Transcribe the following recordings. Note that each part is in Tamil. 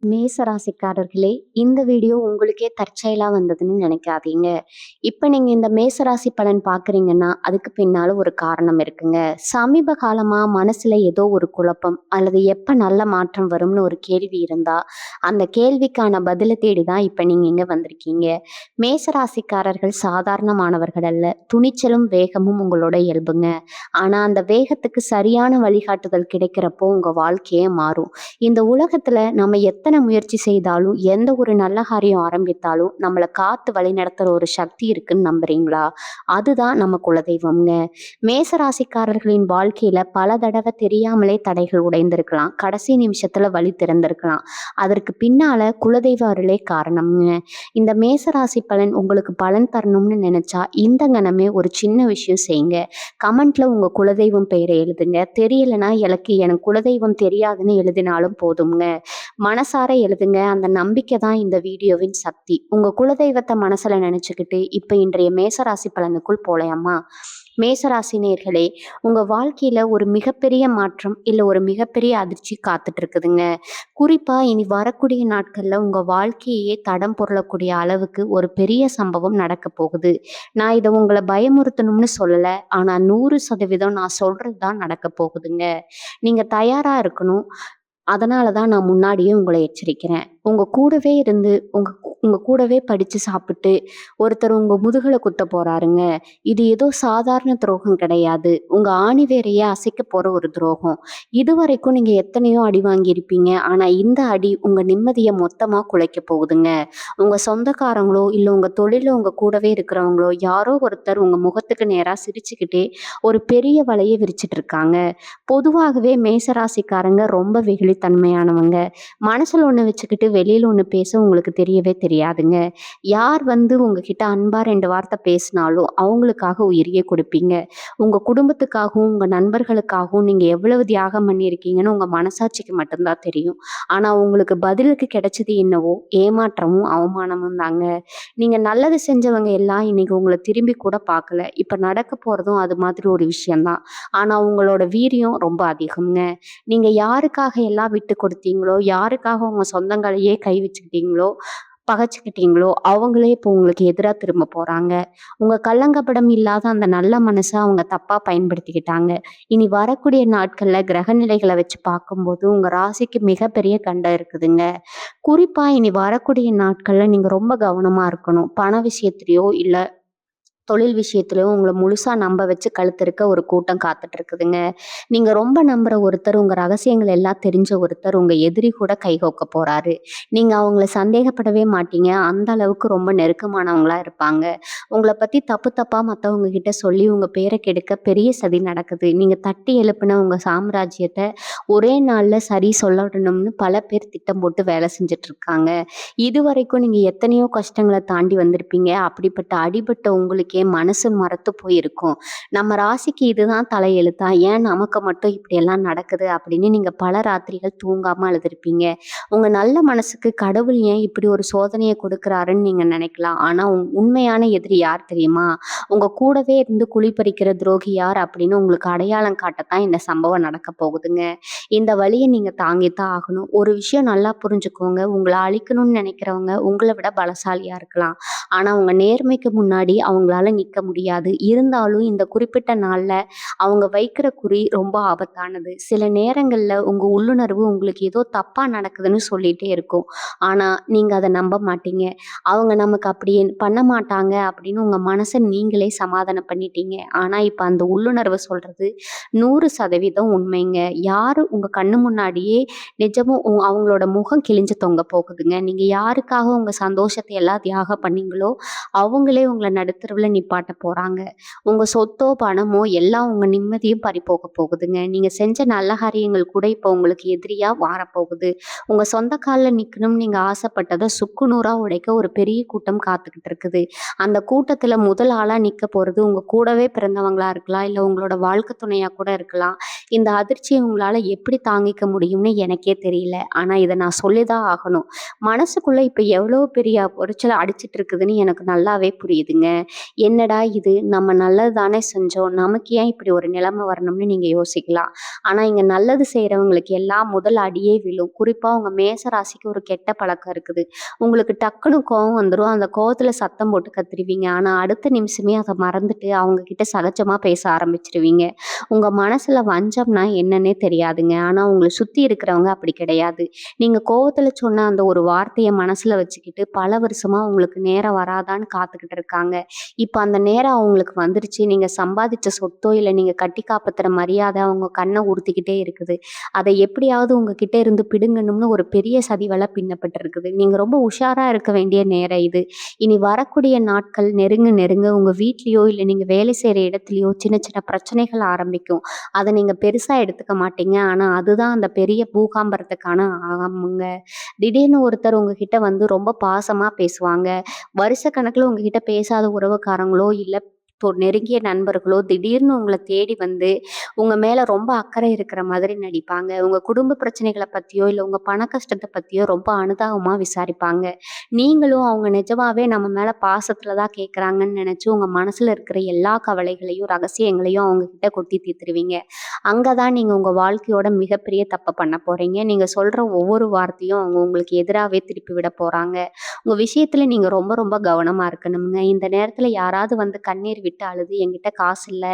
மேச ராசிக்காரர்களே, இந்த வீடியோ உங்களுக்கே தற்செயலா வந்ததுன்னு நினைக்காதீங்க. இப்ப நீங்க இந்த மேச ராசி பலன் பார்க்குறீங்கன்னா, அதுக்கு பின்னால ஒரு காரணம் இருக்குங்க. சமீப காலமா மனசுல ஏதோ ஒரு குழப்பம் அல்லது எப்ப நல்ல மாற்றம் வரும்னு ஒரு கேள்வி இருந்தா, அந்த கேள்விக்கான பதில தேடி தான் இப்ப நீங்க இங்க வந்திருக்கீங்க. மேச ராசிக்காரர்கள் சாதாரணமானவர்கள் அல்ல. துணிச்சலும், வேகமும் உங்களோட இயல்புங்க. ஆனா அந்த வேகத்துக்கு சரியான வழிகாட்டுதல் கிடைக்கிறப்போ உங்க வாழ்க்கையே மாறும். இந்த உலகத்துல நம்ம எத்தனை முயற்சி செய்தாலும் எந்த ஒரு நல்ல காரியம் ஆரம்பித்தாலும் நம்மளை காத்து வழி நடத்துற ஒரு சக்தி இருக்குன்னு நம்புறீங்களா? அதுதான் நம்ம குலதெய்வம்ங்க. மேச ராசிக்காரர்களின் வாழ்க்கையில பல தடவை தெரியாமலே தடைகள் உடைந்திருக்கலாம், கடைசி நிமிஷத்துல வழி திறந்திருக்கலாம். அதற்கு பின்னால குலதெய்வ அருளே காரணம்ங்க. இந்த மேச ராசி பலன் உங்களுக்கு பலன் தரணும்னு நினைச்சா இந்த கணமே ஒரு சின்ன விஷயம் செய்யுங்க. கமெண்ட்ல உங்க குலதெய்வம் பெயரை எழுதுங்க. தெரியலைன்னா எனக்கு குலதெய்வம் தெரியாதுன்னு எழுதினாலும் போதுங்க. மனசார எழுதுங்க. அந்த நம்பிக்கை தான் இந்த வீடியோவின் சக்தி. உங்க குலதெய்வத்தை மனசுல நினைச்சுக்கிட்டு இப்ப இன்றைய மேசராசி பலனுக்குள் போலையாமா. மேசராசி நேயர்களே, உங்க வாழ்க்கையில ஒரு மிகப்பெரிய மாற்றம் இல்ல ஒரு மிகப்பெரிய அதிர்ச்சி காத்துட்டு இருக்குதுங்க. குறிப்பா இனி வரக்கூடிய நாட்கள்ல உங்க வாழ்க்கையே தடம் புரளக்கூடிய அளவுக்கு ஒரு பெரிய சம்பவம் நடக்க போகுது. நான் இதை உங்களை பயமுறுத்தணும்னு சொல்லல. ஆனா 100% நான் சொல்றது தான் நடக்க போகுதுங்க. நீங்க தயாரா இருக்கணும். அதனால தான் நான் முன்னாடியே உங்களை எச்சரிக்கிறேன். உங்க கூடவே இருந்து, உங்க உங்க கூடவே படிச்சு சாப்பிட்டு, ஒருத்தர் உங்க முதுகுல குத்த போறாருங்க. இது ஏதோ சாதாரண துரோகம் கிடையாது. உங்க ஆணிவேரையே அசைக்க போற ஒரு துரோகம். இதுவரைக்கும் நீங்க எத்தனையோ அடி வாங்கியிருப்பீங்க. ஆனா இந்த அடி உங்க நிம்மதிய மொத்தமா குலைக்க போகுதுங்க. உங்க சொந்தக்காரங்களோ, இல்ல உங்க தொழில்ல உங்க கூடவே இருக்கிறவங்களோ, யாரோ ஒருத்தர் உங்க முகத்துக்கு நேரா சிரிச்சுக்கிட்டே ஒரு பெரிய வலைய விரிச்சிட்டு இருக்காங்க. பொதுவாகவே மேசராசிக்காரங்க ரொம்ப வெகுளித்தன்மையானவங்க. மனசுல ஒண்ணு வச்சுக்கிட்டு வெளியில ஒண்ணு பேச உங்களுக்கு தெரியவே தெரியாதுங்க. யார் வந்து உங்ககிட்ட அன்பா 2 வார்த்தை பேசினாலும் அவங்களுக்காக உயிரையே கொடுப்பீங்க. உங்க குடும்பத்துக்காகவும் உங்க நண்பர்களுக்காகவும் நீங்க எவ்வளவு தியாகம் பண்ணியிருக்கீங்கன்னு உங்க மனசாட்சிக்கு மட்டும்தான் தெரியும். ஆனா உங்களுக்கு பதிலுக்கு கிடைச்சது என்னவோ ஏமாற்றமும் அவமானமும் தாங்க. நீங்க நல்லது செஞ்சவங்க எல்லாம் இன்னைக்கு உங்களை திரும்பி கூட பார்க்கல. இப்ப நடக்க போறதும் அது மாதிரி ஒரு விஷயம்தான். ஆனா உங்களோட வீரியம் ரொம்ப அதிகம்ங்க. நீங்க யாருக்காக எல்லாம் விட்டு கொடுத்தீங்களோ, யாருக்காக உங்க சொந்தங்களையே கை வச்சுக்கிட்டீங்களோ, பகைச்சுக்கிட்டீங்களோ, அவங்களே இப்போ உங்களுக்கு எதிரா திரும்ப போறாங்க. உங்க கள்ளங்கபடம் இல்லாத அந்த நல்ல மனச அவங்க தப்பா பயன்படுத்திக்கிட்டாங்க. இனி வரக்கூடிய நாட்கள்ல கிரக நிலைகளை வச்சு பார்க்கும்போது உங்க ராசிக்கு மிகப்பெரிய கண்டம் இருக்குதுங்க. குறிப்பா இனி வரக்கூடிய நாட்கள்ல நீங்க ரொம்ப கவனமா இருக்கணும். பண விஷயத்திலயோ இல்ல தொழில் விஷயத்திலயும் உங்கள முழுசா நம்ப வச்சு கழுத்திருக்க ஒரு கூட்டம் காத்துட்டு இருக்குதுங்க. நீங்க ரொம்ப நம்புற ஒருத்தர், உங்க ரகசியங்கள் எல்லாம் தெரிஞ்ச ஒருத்தர் உங்க எதிரி கூட கைகோக்க போறாரு. நீங்க அவங்கள சந்தேகப்படவே மாட்டீங்க. அந்த அளவுக்கு ரொம்ப நெருக்கமானவங்களா இருப்பாங்க. உங்கள பத்தி தப்பு தப்பா மத்தவங்க கிட்ட சொல்லி உங்க பேர கெடுக்க பெரிய சதி நடக்குது. நீங்க தட்டி எழுப்புன உங்க சாம்ராஜ்யத்த ஒரே நாள்ல சரி சொல்லணும்னு பல பேர் திட்டம் போட்டு வேலை செஞ்சுட்டு இருக்காங்க. இதுவரைக்கும் நீங்க எத்தனையோ கஷ்டங்கள தாண்டி வந்திருப்பீங்க. அப்படிப்பட்ட அடிபட்ட உங்களுக்கே மனசு மரத்து போயிருக்கும். நம்ம ராசிக்கு இதுதான் தலையெழுத்தா? ஏன் நமக்கு மட்டும் இப்படியெல்லாம் நடக்குது? அப்படின்னு நீங்க பல ராத்திரிகள் தூங்காம அழுதுருப்பீங்க. உங்க நல்ல மனசுக்கு கடவுள் ஏன் இப்படி ஒரு சோதனைய கொடுக்குறாருன்னு நீங்க நினைக்கலாம். ஆனா உண்மையான எதிரி யார் தெரியுமா? உங்க கூடவே இருந்து குழி பறிக்கிற துரோகி யார் அப்படின்னு உங்களுக்கு அடையாளம் காட்டத்தான் இந்த சம்பவம் நடக்க போகுதுங்க. இந்த வலிய நீங்க தாங்கித்தான் ஆகணும். ஒரு விஷயம் நல்லா புரிஞ்சுக்கோங்க. உங்கள அழிக்கணும்னு நினைக்கிறவங்க உங்கள விட பலசாலியா இருக்கலாம். ஆனா உங்க நேர்மைக்கு முன்னாடி அவங்களால நிக்க முடியாது. இருந்தாலும் இந்த குறிப்பிட்ட நாள்ல அவங்க வைக்கிற குறி ரொம்ப ஆபத்தானது. சில நேரங்கள்ல உங்க உள்ளுணர்வு உங்களுக்கு ஏதோ தப்பா நடக்குதுன்னு சொல்லிட்டே இருக்கும். ஆனா நீங்க அத நம்ப மாட்டீங்க. அவங்க நமக்கு அப்படி பண்ண மாட்டாங்க அப்படின்னு உங்க மனச நீங்களே சமாதானம் பண்ணிட்டீங்க. ஆனா இப்ப அந்த உள்ளுணர்வு சொல்றது 100% உண்மைங்க. யாரு உங்க கண்ணு முன்னாடியே நிஜமும் அவங்களோட முகம் கிழிஞ்சு தொங்க போகுதுங்க. நீங்க யாருக்காக உங்க சந்தோஷத்தை எல்லாம் தியாகம் பண்ணீங்களோ, அவங்களே உங்கள நடுத்தெருவுல நிப்பாட்ட போறாங்க. உங்க சொத்தோ, பணமோ எல்லாம் உங்க நிம்மதியும் பறிபோக போகுதுங்க. நீங்க செஞ்ச நல்ல காரியங்கள் கூட இப்போ உங்களுக்கு எதிரியா மாறப்போகுது. உங்க சொந்த கால்ல நிக்கணும்னு நீங்க ஆசைப்பட்டத சுக்கு நூறா உடைக்க ஒரு பெரிய கூட்டம் காத்துக்கிட்டு இருக்குது. அந்த கூட்டத்துல முதல் ஆளா நிக்க போறது உங்க கூடவே பிறந்தவங்களா இருக்கலாம், இல்ல உங்களோட வாழ்க்கை துணையா கூட இருக்கலாம். இந்த அதிர்ச்சியை உங்களால எப்படி தாங்கிக்க முடியும்னு எனக்கே தெரியல. ஆனா இதை நான் சொல்லிதான் ஆகணும். மனசுக்குள்ள இப்ப எவ்வளவு பெரிய உளைச்சல் அடிச்சிட்டு இருக்குதுன்னு எனக்கு நல்லாவே புரியுதுங்க. என்னடா இது நம்ம நல்லது தானே செஞ்சோம், நமக்கு ஏன் இப்படி ஒரு நிலைமை வரணும்னு நீங்க யோசிக்கலாம். ஆனா இங்க நல்லது செய்றவங்களுக்கு எல்லாம் முதல் அடியே விழும். குறிப்பா உங்க மேச ராசிக்கு ஒரு கெட்ட பழக்கம் இருக்குது. உங்களுக்கு டக்குனு கோவம் வந்துரும். அந்த கோவத்துல சத்தம் போட்டு கத்திருவீங்க. ஆனா அடுத்த நிமிஷமே அத மறந்துட்டு அவங்க கிட்ட சகஜமா பேச ஆரம்பிச்சுருவீங்க. உங்க மனசுல வஞ்சம்னா என்னன்னே தெரியாதுங்க. ஆனா உங்கள சுத்தி இருக்கிறவங்க அப்படி கிடையாது. நீங்க கோவத்துல சொன்ன அந்த ஒரு வார்த்தைய மனசுல வச்சுக்கிட்டு பல வருஷமா உங்களுக்கு நேரம் வராதான்னு காத்துக்கிட்டு இருக்காங்க. இப்ப அந்த நேரம் அவங்களுக்கு வந்துருச்சு. நீங்க சம்பாதிச்ச சொத்தோ, இல்ல நீங்க கட்டி காப்பாத்துற மரியாதை அவங்க கண்ண உறுத்திக்கிட்டே இருக்குது. அதை எப்படியாவது உங்ககிட்ட இருந்து பிடுங்கணும்னு ஒரு பெரிய சதி வலை பின்னப்பட்டிருக்குது. நீங்க ரொம்ப உஷாரா இருக்க வேண்டிய நேரம் இது. இனி வரக்கூடிய நாட்கள் நெருங்க நெருங்க உங்க வீட்லயோ, இல்ல நீங்க வேலை செய்ற இடத்துலயோ சின்ன சின்ன பிரச்சனைகள் ஆரம்பிக்கும். அத நீங்க பெருசா எடுத்துக்க மாட்டீங்க. ஆனா அதுதான் அந்த பெரிய பூகாம்பரத்துக்கான ஆரம்பங்க. திடீர்னு ஒருத்தர் உங்ககிட்ட வந்து ரொம்ப பாசமா பேசுவாங்க. வருஷக்கணக்குல உங்ககிட்ட பேசாத உறவுக்காரங்களோ, இல்ல நெருங்கிய நண்பர்களோ திடீர்னு உங்கள தேடி வந்து உங்க மேல ரொம்ப அக்கறை இருக்கிற மாதிரி நடிப்பாங்க. உங்க குடும்ப பிரச்சனைகள பத்தியோ, இல்ல உங்க பண கஷ்டத்த பத்தியோ ரொம்ப அனுதாபமா விசாரிப்பாங்க. நீங்களும் அவங்க நிஜமாவே நம்ம மேல பாசத்துல தான் கேட்குறாங்கன்னு நெனச்சு உங்க மனசுல இருக்கிற எல்லா கவலைகளையும், ரகசியங்களையும் அவங்க கிட்ட கொட்டி தீர்த்துருவீங்க. அங்க தான் நீங்க உங்க வாழ்க்கையோட மிகப்பெரிய தப்ப பண்ண போறீங்க. நீங்க சொல்ற ஒவ்வொரு வார்த்தையும் அவங்க உங்களுக்கு எதிராவே திருப்பி விட போறாங்க. உங்க விஷயத்துல நீங்க ரொம்ப ரொம்ப கவனமா இருக்கணும்ங்க. இந்த நேரத்துல யாராவது வந்து கண்ணீர் விட்டு அழுது என்கிட்ட காசு இல்ல,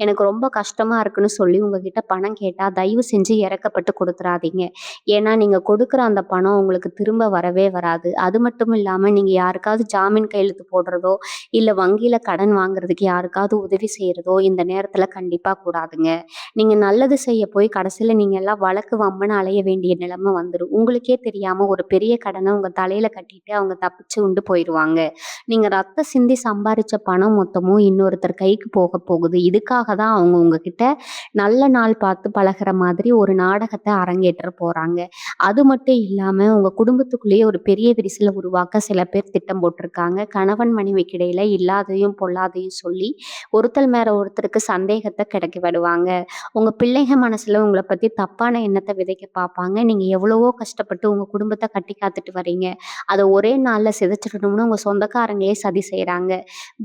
எனக்கு ரொம்ப கஷ்டமா இருக்குன்னு சொல்லி உங்ககிட்ட பணம் கேட்டா தயவு செஞ்சு இறக்கப்பட்டு கொடுத்துறாதீங்க. ஏன்னா நீங்க கொடுக்குற அந்த பணம் உங்களுக்கு திரும்ப வரவே வராது. அது மட்டும் இல்லாம நீங்க யாருக்காவது ஜாமீன் கையெழுத்து போடுறதோ, இல்ல வங்கியில கடன் வாங்குறதுக்கு யாருக்காவது உதவி செய்யறதோ இந்த நேரத்துல கண்டிப்பா கூடாதுங்க. நீங்க நல்லது செய்ய போய் கடைசியில நீங்க எல்லாம் வழக்கு வம்புன்னு அலைய வேண்டிய நிலைமை வந்துரும். உங்களுக்கே தெரியாம ஒரு பெரிய கடனை உங்க தலையில கட்டிட்டு அவங்க தப்பிச்சு உண்டு போயிருவாங்க. நீங்க ரத்தம் சிந்தி சம்பாரிச்ச பணம் மொத்தமும் இன்னொருத்தர் கைக்கு போக போகுது. இதுக்காக தான் அவங்க உங்ககிட்ட நல்ல நாள் பார்த்து பழகுற மாதிரி ஒரு நாடகத்த அரங்கேற்ற போறாங்க. அது மட்டும் இல்லாம உங்க குடும்பத்துக்குள்ளேயே ஒரு பெரிய விரிசல உருவாக்க சில பேர் திட்டம் போட்டிருக்காங்க. கணவன் மனைவிக்கு இடையில இல்லாததையும் பொல்லாதையும் சொல்லி ஒருத்தர் மேல ஒருத்தருக்கு சந்தேகத்த கிளப்பி விடுவாங்க. உங்க பிள்ளைங்க மனசுல உங்கள பத்தி தப்பான எண்ணத்த விதைக்க பார்ப்பாங்க. நீங்க எவ்வளவோ கஷ்டப்பட்டு உங்க குடும்பத்த கட்டி காத்துட்டு வர்றீங்க. அத ஒரே நாள்ல சிதைச்சிடணும்னு உங்க சொந்தக்காரங்களே சதி செய்றாங்க.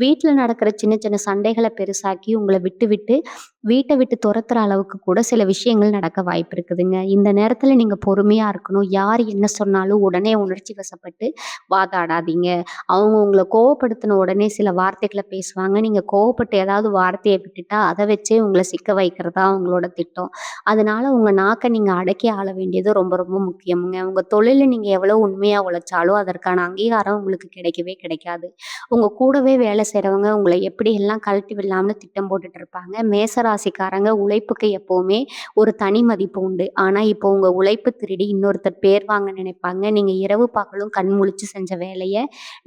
வீட்ல நடக்கிற சின்ன சின்ன சண்டைகள பெருசாக்கி உங்கள விட்டு விட்டு வீட்ட விட்டு துரத்துற அளவுக்கு கூட சில விஷயங்கள் நடக்க வாய்ப்பு இருக்குதுங்க. இந்த நேரத்துல நீங்க பொறுமையா இருக்கணும். யார் என்ன சொன்னாலும் உடனே உணர்ச்சி வசப்பட்டு வாதாடாதீங்க. அவங்க உங்கள கோவப்படுத்தின உடனே சில வார்த்தைகள பேசுவாங்க. நீங்க கோவப்பட்டு ஏதாவது வார்த்தைய விட்டுட்டா, அத வச்சே உங்கள சிக்க வைக்கிறதா அவங்களோட திட்டம். அதனால உங்க நாக்க நீங்க அடக்கி ஆள வேண்டியது ரொம்ப ரொம்ப முக்கியம்ங்க. உங்க தொழில்ல நீங்க எவ்வளவு உண்மையா உழைச்சாலும் அதற்கான அங்கீகாரம் உங்களுக்கு கிடைக்கவே கிடைக்காது. உங்க கூடவே வேலை செய்றவங்க உங்கள எப்படியெல்லாம் கழட்டி விடலாம்னு திட்டம் போட்டுட்டு இருப்பாங்க. மேச ராசிக்காரங்க உழைப்புக்கு எப்பவுமே ஒரு தனி மதிப்பு உண்டு. ஆனா இப்போ உங்க உழைப்பு திருடி இன்னொருத்தர் பேர் வாங்க நினைப்பாங்க. நீங்க இரவு பகலும் கண் முழிச்சு செஞ்ச வேலைய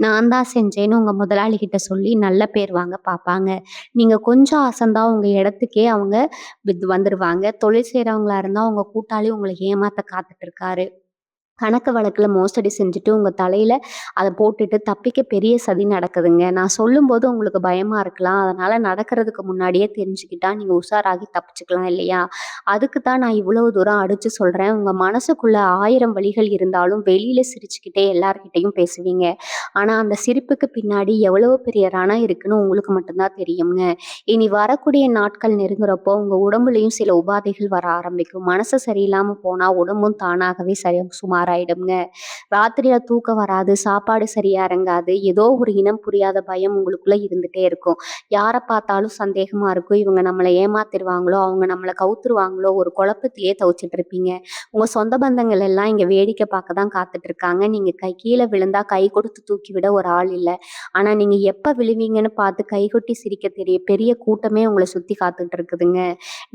நான் தான் செஞ்சேன்னு உங்க முதலாளி கிட்ட சொல்லி நல்ல பேர் வாங்க பார்ப்பாங்க. நீங்க கொஞ்சம் அசந்தா உங்க இடத்துக்கே அவங்க வந்துருவாங்க. தொழில் செய்றவங்களா இருந்தா உங்க கூட்டாளி உங்கள ஏமாத்த காத்துட்டு இருக்காரு. கணக்கு வழக்குல மோசடி செஞ்சுட்டு உங்க தலையில அத போட்டுட்டு தப்பிக்க பெரிய சதி நடக்குதுங்க. நான் சொல்லும்போது உங்களுக்கு பயமா இருக்கலாம். அதனால நடக்கிறதுக்கு முன்னாடியே தெரிஞ்சுக்கிட்டா நீங்க உஷாராகி தப்பிச்சுக்கலாம் இல்லையா? அதுக்கு தான் நான் இவ்வளவு தூரம் அடிச்சு சொல்றேன். உங்க மனசுக்குள்ள 1000 வலிகள் இருந்தாலும் வெளியில சிரிச்சுக்கிட்டே எல்லார்கிட்டயும் பேசுவீங்க. ஆனா அந்த சிரிப்புக்கு பின்னாடி எவ்வளவு பெரிய ரணம் இருக்குன்னு உங்களுக்கு மட்டும் தான் தெரியுங்க. இனி வரக்கூடிய நாட்கள் நெருங்குறப்போ உங்க உடம்புலயும் சில உபாதைகள் வர ஆரம்பிக்கும். மனசு சரியில்லாம போனா உடம்பும் தானாகவே சுமாராயிடுங்க. ராத்திரியில தூக்கம் வராது, சாப்பாடு சரியா இறங்காது, ஏதோ ஒரு இனம் புரியாத பயம் உங்களுக்குள்ள இருந்துட்டே இருக்கும். யார பார்த்தாலும் சந்தேகமா இருக்கும். இவங்க நம்மள ஏமாத்திருவாங்களோ, அவங்க நம்மள கவுத்துருவாங்களோ, ஒரு குழப்பத்திலேயே தவிச்சிட்டு இருப்பீங்க. உங்க சொந்த பந்தங்கள் எல்லாம் இங்க வேடிக்கை பார்க்க தான் காத்துட்டு இருக்காங்க. நீங்க கீழ விழுந்தா கை கொடுத்து தூக்கி விட ஒரு ஆள் இல்ல. ஆனா நீங்க எப்ப விழுவீங்கன்னு பார்த்து கைகொட்டி சிரிக்க தெரிய பெரிய கூட்டமே உங்கள சுத்தி காத்துட்டு இருக்குதுங்க.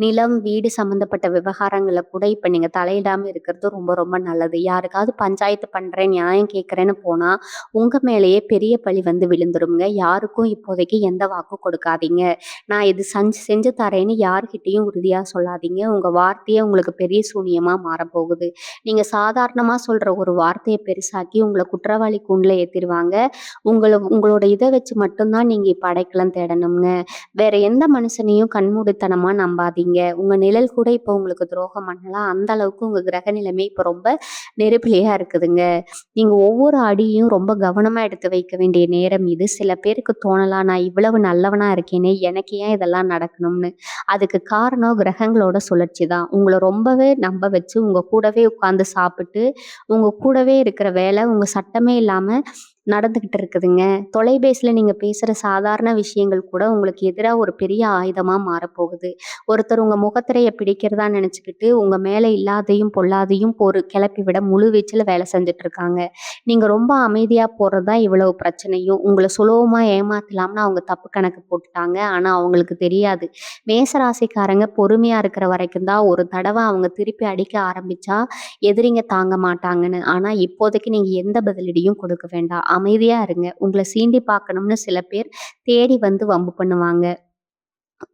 நிலம், வீடு சம்மந்தப்பட்ட விவகாரங்கள்ல கூட இப்ப நீங்க தலையிடாம இருக்கிறது ரொம்ப ரொம்ப நல்லது. யாருக்காவது பஞ்சாயத்து பண்றேன், நியாயம் கேட்கிறேன்னு போனா, உங்க மேலேயே பெரிய பழி வந்து விழுந்துருங்க. யாருக்கும் இப்போதைக்கு எந்த வாக்கும் கொடுக்காதீங்க. நான் இது செஞ்சு தரேன்னு யார்கிட்டயும் உறுதியா சொல்லாதீங்க. உங்க வார்த்தையே உங்களுக்கு பெரிய சூனியமா மாறப்போகுது. நீங்க சாதாரணமா சொல்ற ஒரு வார்த்தைய பெருசாக்கி உங்கள குற்றவாளி கூண்டுல ஏத்திருவாங்க. உங்களோட இத வச்சு மட்டும் தான் நீங்க இப்ப அடைக்கலம் தேடணும்ங்க. வேற எந்த மனுஷனையும் கண்மூடித்தனமா நம்பாதீங்க. உங்க நிழல் கூட இப்ப உங்களுக்கு துரோகம் பண்ணலாம். அந்த அளவுக்கு உங்க கிரக நிலைமை இப்ப ரொம்ப நெருப்பிலேயா இருக்குதுங்க. நீங்க ஒவ்வொரு அடியும் ரொம்ப கவனமா எடுத்து வைக்க வேண்டிய நேரம் இது. சில பேருக்கு தோணலாம், "நான் இவ்வளவு நல்லவனா இருக்கேனே, எனக்கு ஏன் இதெல்லாம் நடக்கணும்னு?" அதுக்கு காரணம் கிரகங்களோட சுழற்சி தான். உங்கள ரொம்பவே நம்ப வச்சு, உங்க கூடவே உட்கார்ந்து சாப்பிட்டு, உங்க கூடவே இருக்கிற வேலை, உங்க சட்டமே இல்லாம நடந்துகிட்டு இருக்குதுங்க. தொலைபேசியில நீங்க பேசுற சாதாரண விஷயங்கள் கூட உங்களுக்கு எதிரா ஒரு பெரிய ஆயுதமா மாறப்போகுது. ஒருத்தர் உங்க முகத்திரைய பிடிக்கிறதா நெனச்சுக்கிட்டு, உங்க மேல இல்லாதையும், பொல்லாதையும் கிளப்பி விட முழு வீச்சுல வேலை செஞ்சுட்டு இருக்காங்க. நீங்க ரொம்ப அமைதியா போறது தான் இவ்வளவு பிரச்சனையும். உங்கள சுலபமா ஏமாத்தலாம்னு அவங்க தப்பு கணக்கு போட்டுட்டாங்க. ஆனா அவங்களுக்கு தெரியாது. மேச ராசிக்காரங்க பொறுமையா இருக்கிற வரைக்கும் தான் ஒரு தடவ அவங்க திருப்பி அடிக்க ஆரம்பிச்சா, எதிரிங்க தாங்க மாட்டாங்கன்னு. ஆனா இப்போதைக்கு நீங்க எந்த பதிலடியும் கொடுக்க வேண்டாம். அமைதியா இருங்க. உங்கள சீண்டி பார்க்கணும்னு சில பேர் தேடி வந்து வம்பு பண்ணுவாங்க.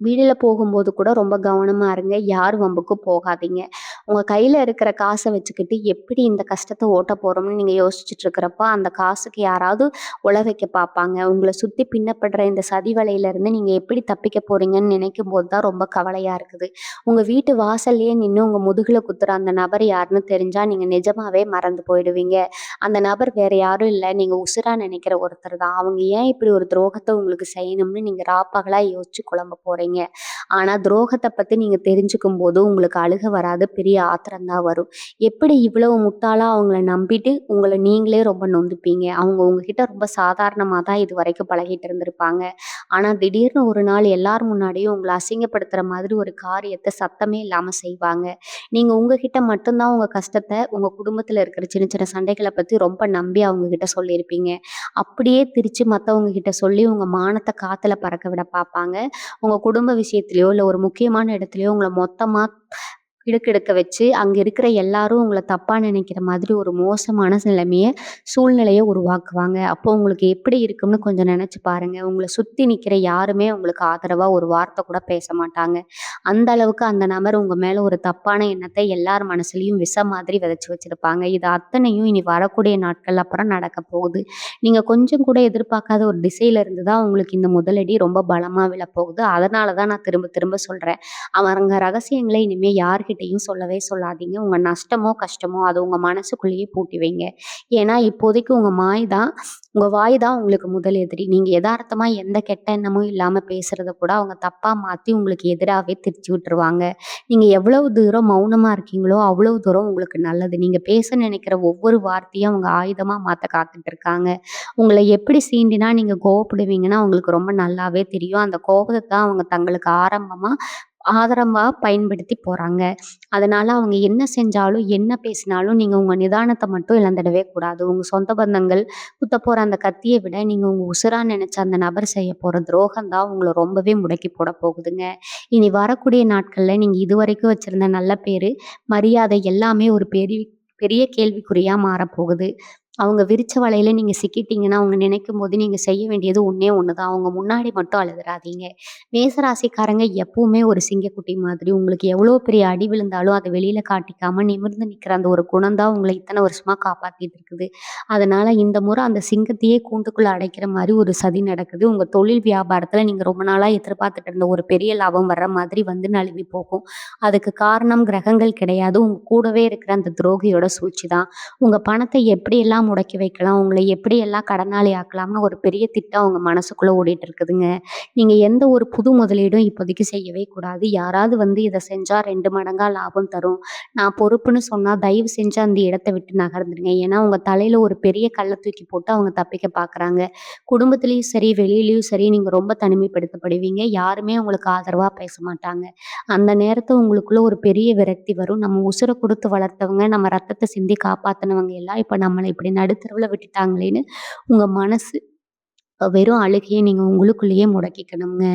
வெளியில போகும்போது கூட ரொம்ப கவனமா இருங்க. யார் வம்புக்கும் போகாதீங்க. உங்க கையில இருக்கிற காச வச்சுக்கிட்டு எப்படி இந்த கஷ்டத்த ஓட்ட போறோம்னு நீங்க யோசிச்சுட்டு இருக்கிறப்ப, அந்த காசுக்கு யாராவது உல வைக்க பார்ப்பாங்க. உங்கள சுத்தி பின்னப்படுற இந்த சதி வலையிலருந்து நீங்க எப்படி தப்பிக்க போறீங்கன்னு நினைக்கும்போது தான் ரொம்ப கவலையா இருக்குது. உங்க வீட்டு வாசல்லயே நின்னு உங்க முதுகுல குத்துற அந்த நபர் யாருன்னு தெரிஞ்சா, நீங்க நிஜமாவே மறந்து போயிடுவீங்க. அந்த நபர் வேற யாரும் இல்ல. நீங்க உசுரா நினைக்கிற ஒருத்தர் தான். அவங்க ஏன் இப்படி ஒரு துரோகத்த உங்களுக்கு செய்யணும்னு நீங்க ராப்பகலா யோசிச்சு குழம்ப போறீங்க. ஆனா துரோகத்த பத்தி நீங்க தெரிஞ்சுக்கும்போது உங்களுக்கு அழுக வராது. பெரிய ஆத்திரம் தான் வரும். எப்படி இவ்வளவு முட்டாளா அவங்கள நம்பிட்டு, உங்கள நீங்களே ரொம்ப நொந்துப்பீங்க. அவங்க உங்ககிட்ட ரொம்ப சாதாரணமா தான் இதுவரைக்கும் பழகிட்டு இருந்திருப்பாங்க. ஆனா திடீர்னு ஒரு நாள் எல்லார் முன்னாடியும் உங்கள அசிங்கப்படுத்துற மாதிரி ஒரு காரியத்த சத்தமே இல்லாம செய்வாங்க. நீங்க உங்ககிட்ட மட்டும் தான் உங்க கஷ்டத்த, உங்க குடும்பத்துல இருக்கிற சின்ன சின்ன சண்டைகள பத்தி ரொம்ப நம்பி அவங்க கிட்ட சொல்லியிருப்பீங்க. அப்படியே திரிச்சு மத்தவங்க கிட்ட சொல்லி உங்க மானத்த காத்துல பறக்க விட பார்ப்பாங்க. உங்க குடும்ப விஷயத்திலயோ, இல்ல ஒரு முக்கியமான இடத்துலயோ உங்கள மொத்தமா இடுக்கெடுக்க வச்சு, அங்க இருக்கிற எல்லாரும் உங்கள தப்பா நினைக்கிற மாதிரி ஒரு மோசமான சூழ்நிலைய உருவாக்குவாங்க. அப்போ உங்களுக்கு எப்படி இருக்கும்னு கொஞ்சம் நெனச்சு பாருங்க. உங்கள சுத்தி நிக்கிற யாருமே உங்களுக்கு ஆதரவா ஒரு வார்த்தை கூட பேச மாட்டாங்க. அந்த அளவுக்கு அந்த நபர் உங்க மேல ஒரு தப்பான எண்ணத்தை எல்லார் மனசுலயும் விஷம் மாதிரி விதைச்சு வச்சிருப்பாங்க. இது அத்தனையும் இனி வரக்கூடிய நாட்கள் அப்புறம் நடக்க போகுது. நீங்க கொஞ்சம் கூட எதிர்பார்க்காத ஒரு திசையில இருந்து தான் உங்களுக்கு இந்த முதலடி ரொம்ப பலமா விழப்போகுது. அதனால தான் நான் திரும்ப திரும்ப சொல்றேன். அவங்க ரகசியங்கள இனிமே யார்கிட்டயும் சொல்லவே சொல்லாதீங்க. உங்க நஷ்டமோ, கஷ்டமோ அத உங்க மனசுக்குள்ளேயே பூட்டி வைங்க. ஏன்னா இப்போதைக்கு உங்க வாய் தான் உங்களுக்கு முதல் எதிரி. நீங்க எதார்த்தமா எந்த கெட்ட எண்ணமும் இல்லாம பேசுறத கூட அவங்க தப்பா மாத்தி உங்களுக்கு எதிராவே திருச்சி விட்டுருவாங்க. நீங்க எவ்வளவு தூரம் மௌனமா இருக்கீங்களோ, அவ்வளவு தூரம் உங்களுக்கு நல்லது. நீங்க பேச நினைக்கிற ஒவ்வொரு வார்த்தையும் அவங்க ஆயுதமா மாத்த காத்துட்டு இருக்காங்க. உங்கள எப்படி சீண்டினா நீங்க கோவப்படுவீங்கன்னு அவங்களுக்கு ரொம்ப நல்லாவே தெரியும். அந்த கோபத்த தான் அவங்க தங்களுக்கு ஆதரவா பயன்படுத்தி போறாங்க. அதனால அவங்க என்ன செஞ்சாலும், என்ன பேசினாலும் நீங்க உங்க நிதானத்த மட்டும் இழந்துடவே கூடாது. உங்க சொந்த பந்தங்கள் குத்தப்போற அந்த கத்திய விட, நீங்க உங்க உசுரா நெனச்ச அந்த நபர் செய்ய போற துரோகம் தான் உங்கள ரொம்பவே முடக்கி போட போகுதுங்க. இனி வரக்கூடிய நாட்கள்ல நீங்க இதுவரைக்கும் வச்சிருந்த நல்ல பேரு, மரியாதை எல்லாமே ஒரு பெரிய கேள்விக்குறியா மாறப்போகுது. அவங்க விரிச்ச வலையில நீங்க சிக்கிட்டீங்கன்னா, அவங்க நினைக்கும்போது நீங்க செய்ய வேண்டியது ஒண்ணே ஒண்ணு தான். அவங்க முன்னாடி மட்டும் அழுதுறாதீங்க. மேசராசிக்காரங்க எப்பவுமே ஒரு சிங்கக்குட்டி மாதிரி. உங்களுக்கு எவ்வளோ பெரிய அடி விழுந்தாலும் அத வெளியில காட்டிக்காம நிமிர்ந்து நிக்கிற அந்த ஒரு குணம் தான் உங்கள இத்தன வருஷமா காப்பாத்திட்டு இருக்குது. அதனால இந்த முறை அந்த சிங்கத்தையே கூண்டுக்குள்ள அடைக்கிற மாரி ஒரு சதி நடக்குது. உங்க தொழில் வியாபாரத்துல நீங்க ரொம்ப நாளா எதிர்பார்த்துட்டு இருந்த ஒரு பெரிய லாபம் வர்ற மாதிரி வந்து நழுவி போகும். அதுக்கு காரணம் கிரகங்கள் கிடையாது. உங்க கூடவே இருக்கிற அந்த துரோகியோட சூழ்ச்சி தான். உங்க பணத்தை எப்படியெல்லாம் முடக்கி வைக்கலாம், உங்கள எப்படியெல்லாம் கடனாளி ஆக்கலாம்னு ஒரு பெரிய திட்டம் உங்க மனசுக்குள்ள ஓடிட்டு இருக்குதுங்க. நீங்க எந்த ஒரு புது முதலீடும் இப்போதைக்கு செய்யவே கூடாது. யாராவது வந்து இத செஞ்சா 2 மடங்கா லாபம் தரும். நான் பொறுப்புன்னு சொன்னா தயவு செஞ்சு அந்த இடத்த விட்டு நகர்ந்துருங்க. ஏன்னா உங்க தலையில ஒரு பெரிய கல்ல தூக்கி போட்டு அவங்க தப்பிக்க பார்க்குறாங்க. குடும்பத்திலயும் சரி, வெளியிலயும் சரி நீங்க ரொம்ப தனிமைப்படுத்தப்படுவீங்க. யாருமே உங்களுக்கு ஆதரவா பேச மாட்டாங்க. அந்த நேரத்துல உங்களுக்குள்ள ஒரு பெரிய விரக்தி வரும். நம்ம உசுர குடுத்து வளர்த்தவங்க, நம்ம ரத்தத்த சிந்தி காப்பாத்துனவங்க எல்லாம் இப்ப நம்மள இப்படி நடுத்தெருவுல விட்டுட்டாங்களேன்னு உங்க மனசு வெறும் அழுகைய நீங்க உங்களுக்குள்ளேயே முடக்கிக்கணுங்க.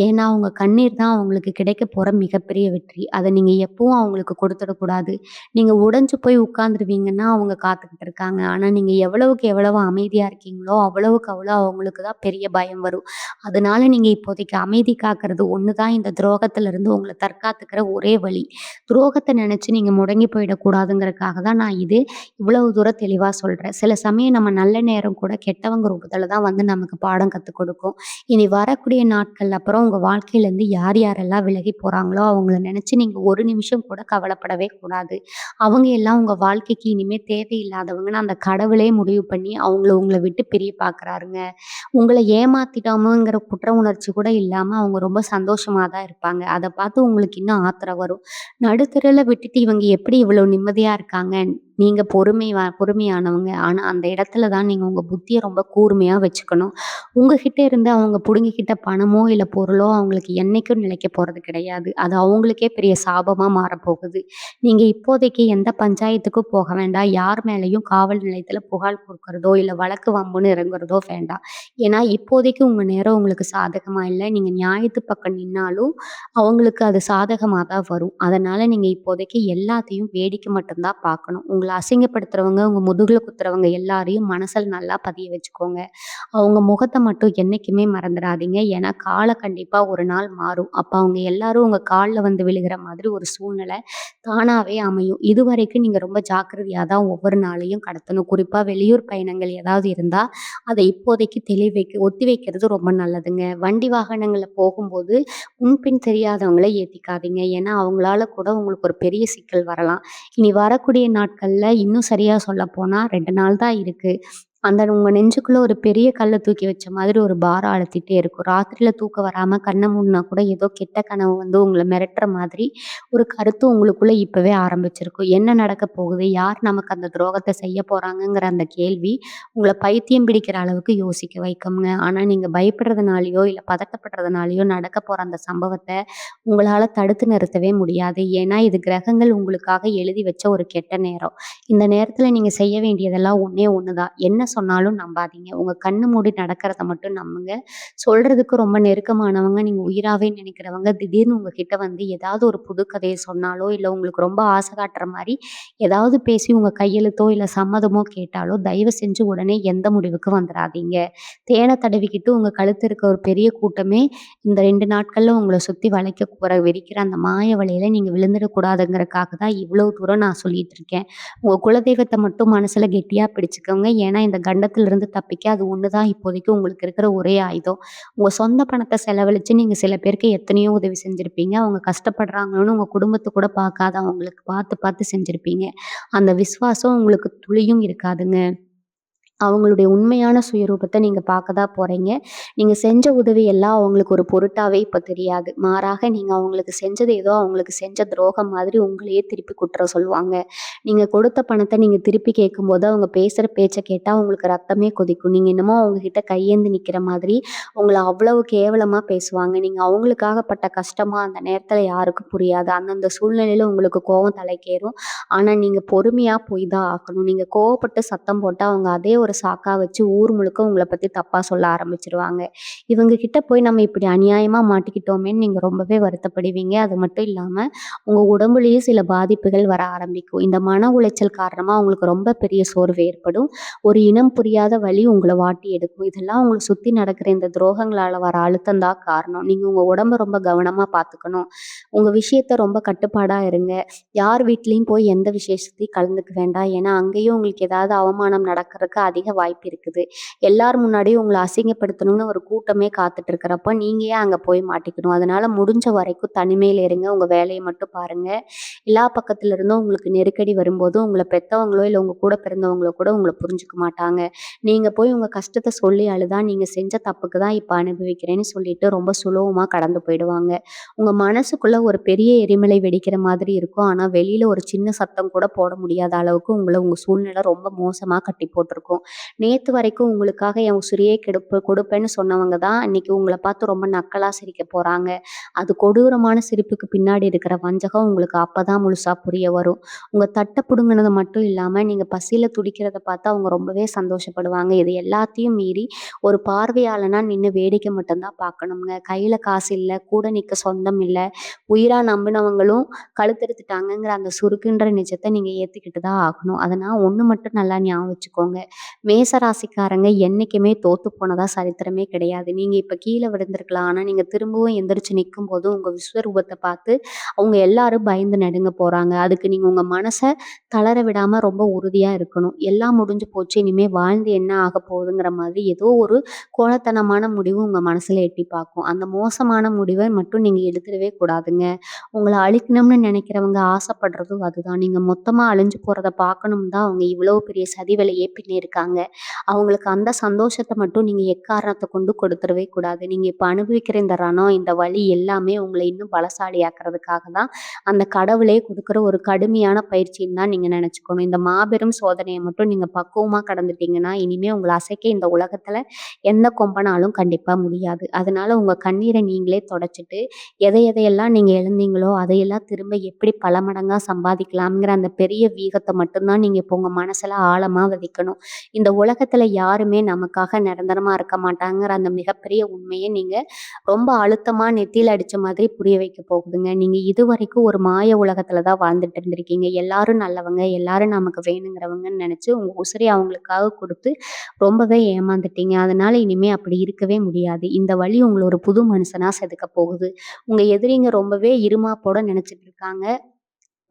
ஏன்னா, உங்க கண்ணீர் தான் அவங்களுக்கு கிடைக்க போற மிகப்பெரிய வெற்றி. அத நீங்க எப்பவும் அவங்களுக்கு கொடுத்துடக்கூடாது. நீங்க உடைஞ்சு போய் உட்கார்ந்துருவீங்கன்னா, அவங்க காத்துக்கிட்டு இருக்காங்க. ஆனா, நீங்க எவ்வளவுக்கு எவ்வளவு அமைதியா இருக்கீங்களோ, அவ்வளவுக்கு அவ்வளோ அவங்களுக்கு தான் பெரிய பயம் வரும். அதனால நீங்க இப்போதைக்கு அமைதி காக்கிறது ஒண்ணு தான் இந்த துரோகத்திலிருந்து உங்கள தற்காத்துக்கிற ஒரே வழி. துரோகத்த நெனச்சு நீங்க முடங்கி போயிடக்கூடாதுங்கிறதுக்காக தான் இவ்வளவு தூரம் தெளிவா சொல்றேன். சில சமயம் நம்ம நல்ல நேரம் கூட கெட்டவங்க ரூபத்துல தான் வந்து நம்ம நமக்கு பாடம் கத்துக் கொடுக்கும். இனி வரக்கூடிய நாட்கள் அப்புறம் உங்க வாழ்க்கையிலேருந்து யார் யாரெல்லாம் விலகி போறாங்களோ, அவங்கள நெனச்சு நீங்க ஒரு நிமிஷம் கூட கவலைப்படவே கூடாது. அவங்க எல்லாம் உங்க வாழ்க்கைக்கு இனிமே தேவையில்லாதவங்கன்னு அந்த கடவுளே முடிவு பண்ணி அவங்கள உங்கள விட்டு பிரிய பார்க்குறாருங்க. உங்கள ஏமாத்திட்டோமோங்கிற குற்ற உணர்ச்சி கூட இல்லாம அவங்க ரொம்ப சந்தோஷமா தான் இருப்பாங்க. அத பார்த்து உங்களுக்கு இன்னும் ஆத்திரம் வரும். நடுத்தெருவுல விட்டுட்டு இவங்க எப்படி இவ்வளோ நிம்மதியா இருக்காங்க? நீங்க பொறுமையானவங்க. ஆனா அந்த இடத்துல தான் நீங்க உங்க புத்திய ரொம்ப கூர்மையா வச்சுக்கணும். உங்ககிட்ட இருந்து அவங்க புடுங்கிக்கிட்ட பணமோ, இல்ல பொருளோ அவங்களுக்கு என்னைக்கும் நிலைக்க போறது கிடையாது. அது அவங்களுக்கே பெரிய சாபமா மாறப்போகுது. நீங்க இப்போதைக்கு எந்த பஞ்சாயத்துக்கும் போக வேண்டாம். யார் மேலயும் காவல் நிலையத்தில புகார் குடுக்கிறதோ, இல்ல வழக்கு வம்புன்னு இறங்குறதோ வேண்டாம். ஏன்னா, இப்போதைக்கு உங்க நேரம் உங்களுக்கு சாதகமா இல்ல. நீங்க நியாயத்து பக்கம் நின்னாலும், அவங்களுக்கு அது சாதகமா தான் வரும். அதனால நீங்க இப்போதைக்கு எல்லாத்தையும் வேடிக்கை மட்டும் தான் பார்க்கணும். உங்கள அசிங்கப்படுத்துறவங்க, உங்க முதுகுல குத்துறவங்க எல்லாரையும் மனசுல நல்லா பதிய வச்சுக்கோங்க. அவங்க முகத்த மட்டும் என்னைக்குமே மறந்துடாதீங்க. ஏன்னா, காலம் கண்டிப்பா ஒரு நாள் மாறும். அப்ப அவங்க எல்லாரும் உங்க கால்ல வந்து விழுகிற மாதிரி ஒரு சூழ்நிலை தானாவே அமையும். இதுவரைக்கும் நீங்க ரொம்ப ஜாக்கிரதையா தான் ஒவ்வொரு நாளையும் கடத்தணும். குறிப்பா வெளியூர் பயணங்கள் ஏதாவது இருந்தா, அத இப்போதைக்கு ஒத்தி வைக்கிறது ரொம்ப நல்லதுங்க. வண்டி வாகனங்கள்ல போகும்போது முன்பின் தெரியாதவங்கள ஏத்திக்காதீங்க. ஏன்னா, அவங்களால கூட உங்களுக்கு ஒரு பெரிய சிக்கல் வரலாம். இனி வரக்கூடிய நாட்கள்ல இன்னும் சரியா சொல்லப்போனா 2 நாள் தான் இருக்கு. அந்த உங்க நெஞ்சுக்குள்ள ஒரு பெரிய கல்ல தூக்கி வச்ச மாதிரி ஒரு பாரம் அழுத்திட்டே இருக்கும். ராத்திரில தூக்கம் வராம கண்ண மூடுனா கூட ஏதோ கெட்ட கனவு வந்து உங்கள மிரட்டுற மாதிரி ஒரு கருத்து உங்களுக்குள்ள இப்பவே ஆரம்பிச்சிருக்கும். என்ன நடக்க போகுது? யார் நமக்கு அந்த துரோகத்த செய்ய போறாங்கங்கிற அந்த கேள்வி உங்கள பைத்தியம் பிடிக்கிற அளவுக்கு யோசிக்க வைக்கும்ங்க. ஆனா நீங்க பயப்படுறதுனாலயோ, இல்ல பதட்டப்படுறதுனாலயோ நடக்க போற அந்த சம்பவத்த உங்களால தடுத்து நிறுத்தவே முடியாது. ஏன்னா இது கிரகங்கள் உங்களுக்காக எழுதி வச்ச ஒரு கெட்ட நேரம். இந்த நேரத்துல நீங்க செய்ய வேண்டியதெல்லாம் ஒண்ணே ஒண்ணு தான். என்ன சொன்னாலும் நம்பாதீங்க. உங்க கண்ணு மூடி நடக்கிறத மட்டும் நம்புங்க. சொல்றதுக்கு ரொம்ப நெருக்கமானவங்க, நீங்க உயிராவே நினைக்கிறவங்க திடீர்னு உங்ககிட்ட வந்து ஏதாவது ஒரு புது கதைய சொன்னாலோ, இல்ல உங்களுக்கு ரொம்ப ஆசை காட்டுற மாரி ஏதாவது பேசி உங்க கையெழுத்தோ, இல்ல சம்மதமோ கேட்டாலோ, தயவு செஞ்சு உடனே எந்த முடிவுக்கு வந்துராதீங்க. தேன தடவிக்கிட்டு உங்க கழுத்து இருக்க ஒரு பெரிய கூட்டமே இந்த 2 நாட்கள்ல உங்கள சுத்தி வளைக்க விரிக்கிற அந்த மாய வலையில நீங்க விழுந்துடக்கூடாதுங்கிறதுக்காக தான் இவ்வளவு தூரம் நான் சொல்லிட்டு இருக்கேன். உங்க குலதெய்வத்த மட்டும் மனசுல கெட்டியா பிடிச்சுக்கோங்க. ஏன்னா, இந்த கண்டத்திலிருந்து தப்பிக்க அது ஒண்ணு தான் இப்போதைக்கு உங்களுக்கு இருக்கிற ஒரே ஆயுதம். உங்க சொந்த பணத்த செலவழிச்சு நீங்க சில பேருக்கு எத்தனையோ உதவி செஞ்சிருப்பீங்க. அவங்க கஷ்டப்படுறாங்கன்னு உங்க குடும்பத்த கூட பார்க்காத அவங்களுக்கு பார்த்து பார்த்து செஞ்சிருப்பீங்க. அந்த விசுவாசம் உங்களுக்கு துளியும் இருக்காதுங்க. அவங்களுடைய உண்மையான சுயரூபத்த நீங்க பார்க்க தான் போறீங்க. நீங்க செஞ்ச உதவி எல்லாம் அவங்களுக்கு ஒரு பொருட்டாவே இப்ப தெரியாது. மாறாக நீங்க அவங்களுக்கு செஞ்சது ஏதோ அவங்களுக்கு செஞ்ச துரோகம் மாதிரி உங்களையே திருப்பி குற்றம் சொல்லுவாங்க. நீங்க கொடுத்த பணத்த நீங்க திருப்பி கேட்கும்போது, அவங்க பேசுற பேச்ச கேட்டா உங்களுக்கு ரத்தமே கொதிக்கும். நீங்க என்னமோ அவங்க கிட்ட கையேந்தி நிக்கிற மாதிரி உங்கள அவ்வளவு கேவலமா பேசுவாங்க. நீங்க அவங்களுக்காக பட்ட கஷ்டமா அந்த நேரத்துல யாருக்கும் புரியாது. அந்தந்த சூழ்நிலையில உங்களுக்கு கோவம் தலைக்கேறும். ஆனா நீங்க பொறுமையா போய் தான் ஆகணும். நீங்க கோவப்பட்டு சத்தம் போட்டா அவங்க அதே ஒரு சாக்கா வச்சு ஊர் முழுக்க உங்கள பத்தி தப்பா சொல்ல ஆரம்பிச்சுருவாங்க. இவங்க கிட்ட போய் நம்ம இப்படி அநியாயமா மாட்டிக்கிட்டோமேன்னு நீங்க ரொம்பவே வருத்தப்படுவீங்க. அது மட்டும் இல்லாம உங்க உடம்புலயும் சில பாதிப்புகள் வர ஆரம்பிக்கும். இந்த மன உளைச்சல் காரணமா உங்களுக்கு ரொம்ப பெரிய சோர்வு ஏற்படும். ஒரு இனம் புரியாத வலி உங்கள வாட்டி எடுக்கும். இதெல்லாம் உங்கள சுத்தி நடக்கிற இந்த துரோகங்களால வர அழுத்தம் தான் காரணம். நீங்க உங்க உடம்ப ரொம்ப கவனமா பார்த்துக்கணும். உங்க விஷயத்த ரொம்ப கட்டுப்பாடா இருங்க. யார் வீட்லயும் போய் எந்த விசேஷத்தையும் கலந்துக்க வேண்டாம். ஏன்னா, அங்கேயும் உங்களுக்கு ஏதாவது அவமானம் நடக்கறக்கு அதிக வாய்ப்பு இருக்குது. எல்லார் முன்னாடியும் உங்கள அசிங்கப்படுத்தணும்னு ஒரு கூட்டமே காத்துட்டு இருக்கிறப்ப, நீங்க ஏன் அங்க போய் மாட்டிக்கணும்? அதனால முடிஞ்ச வரைக்கும் தனிமையில இருங்க. உங்க வேலைய மட்டும் பாருங்க. எல்லா பக்கத்துல இருந்தும் உங்களுக்கு நெருக்கடி வரும்போது, உங்கள பெத்தவங்களோ, இல்ல உங்க கூட பிறந்தவங்களோ கூட உங்கள புரிஞ்சுக்க மாட்டாங்க. நீங்க போய் உங்க கஷ்டத்த சொல்லி அழுதா, நீங்க செஞ்ச தப்புக்கு தான் இப்ப அனுபவிக்கிறேன்னு சொல்லிட்டு ரொம்ப சுலபமா கடந்து போயிடுவாங்க. உங்க மனசுக்குள்ள ஒரு பெரிய எரிமலை வெடிக்கிற மாதிரி இருக்கும். ஆனா, வெளியில ஒரு சின்ன சத்தம் கூட போட முடியாத அளவுக்கு உங்க சூழ்நிலை ரொம்ப மோசமா கட்டி போட்டுருக்கும். நேத்து வரைக்கும் உங்களுக்காக என் உசிரையே கொடுப்பேன்னு சொன்னவங்க தான் இன்னைக்கு உங்கள பார்த்து ரொம்ப நக்கலா சிரிக்க போறாங்க. அது கொடூரமான சிரிப்புக்கு பின்னாடி இருக்கிற வஞ்சகம் உங்களுக்கு அப்பதான் முழுசா புரிய வரும். உங்க தட்ட புடுங்குனது மட்டும் இல்லாம, நீங்க பசியில துடிக்கிறத பார்த்து அவங்க ரொம்பவே சந்தோஷப்படுவாங்க. இது எல்லாத்தையும் மீறி ஒரு பார்வையாளனா நின்னு வேடிக்கை மட்டும் தான் பார்க்கணுங்க. கையில காசு இல்ல, கூட நிக்க சொந்தம் இல்ல, உயிரா நம்பினவங்களும் கழுத்தெடுத்துட்டாங்கங்கிற அந்த சுருக்குன்ற நிஜத்த நீங்க ஏத்துக்கிட்டு தான் ஆகணும். அதனால ஒண்ணு மட்டும் நல்லா ஞாபகம் வச்சுக்கோங்க. மேச ராசிக்காரங்க என்னைக்குமே தோத்து போனதா சரித்திரமே கிடையாது. நீங்க இப்ப கீழ விழுந்திருக்கலாம். ஆனா நீங்க திரும்பவும் எந்திரிச்சு நிக்கும்போது உங்க விஸ்வரூபத்த பார்த்து அவங்க எல்லாரும் பயந்து நடுங்க போறாங்க. அதுக்கு நீங்க உங்க மனச தளர விடாம ரொம்ப உறுதியா இருக்கணும். எல்லாம் முடிஞ்சு போச்சு. இனிமே வாழ்ந்து என்ன ஆகப் போகுதுங்கிற மாதிரி ஏதோ ஒரு கோழத்தனமான முடிவு உங்க மனசுல எட்டி பார்க்கும். அந்த மோசமான முடிவ மட்டும் நீங்க எடுத்துடவே கூடாதுங்க. உங்கள அழிக்கணும்னு நினைக்கிறவங்க ஆசைப்படுறதும் அதுதான். நீங்க மொத்தமா அழிஞ்சு போறத பார்க்கணும்னு தான் அவங்க இவ்வளவு பெரிய சதி வேலையே பின்னியிருக்காங்க. அவங்களுக்கு அந்த சந்தோஷத்த மட்டும் நீங்க எக்காரணத்த கொண்டு கொடுத்துடவே கூடாது. நீங்க இப்ப அனுபவிக்கிற இந்த ரணம், இந்த வலி எல்லாமே உங்கள இன்னும் பலசாலியாக்குறதுக்காக தான் அந்த கடவுளே குடுக்குற ஒரு கடுமையான பயிற்சின்னு தான் நீங்க நினைச்சுக்கணும். இந்த மாபெரும் சோதனைய மட்டும் நீங்க பக்குவமா கடந்துட்டீங்கன்னா, இனிமே உங்கள அசைக்க இந்த உலகத்துல எந்த கொம்பனாலும் கண்டிப்பா முடியாது. அதனால உங்க கண்ணீர நீங்களே தொடச்சுட்டு, எதையெல்லாம் நீங்க இழந்தீங்களோ, அதையெல்லாம் திரும்ப எப்படி பல மடங்கா சம்பாதிக்கலாம்ங்கிற அந்த பெரிய வியூகத்த மட்டும் தான் நீங்க இப்போ உங்க மனசுல ஆழமா விதைக்கணும். இந்த உலகத்துல யாருமே நமக்காக நிரந்தரமா இருக்க மாட்டாங்கங்கிற அந்த மிகப்பெரிய உண்மைய நீங்க ரொம்ப அழுத்தமா நெத்தியில அடிச்ச மாதிரி புரிய வைக்க போகுதுங்க. நீங்க இதுவரைக்கும் ஒரு மாய உலகத்துல தான் வாழ்ந்துட்டு இருந்திருக்கீங்க. எல்லாரும் நல்லவங்க, எல்லாரும் நமக்கு வேணுங்கிறவங்கன்னு நெனச்சு உங்க உசிரைய அவங்களுக்காக குடுத்து ரொம்பவே ஏமாந்துட்டீங்க. அதனால இனிமே அப்படி இருக்கவே முடியாது. இந்த வலி உங்கள ஒரு புது மனுஷனா செதுக்க போகுது. உங்க எதிரிங்க ரொம்பவே இருமாப்போட நெனச்சுட்டு இருக்காங்க.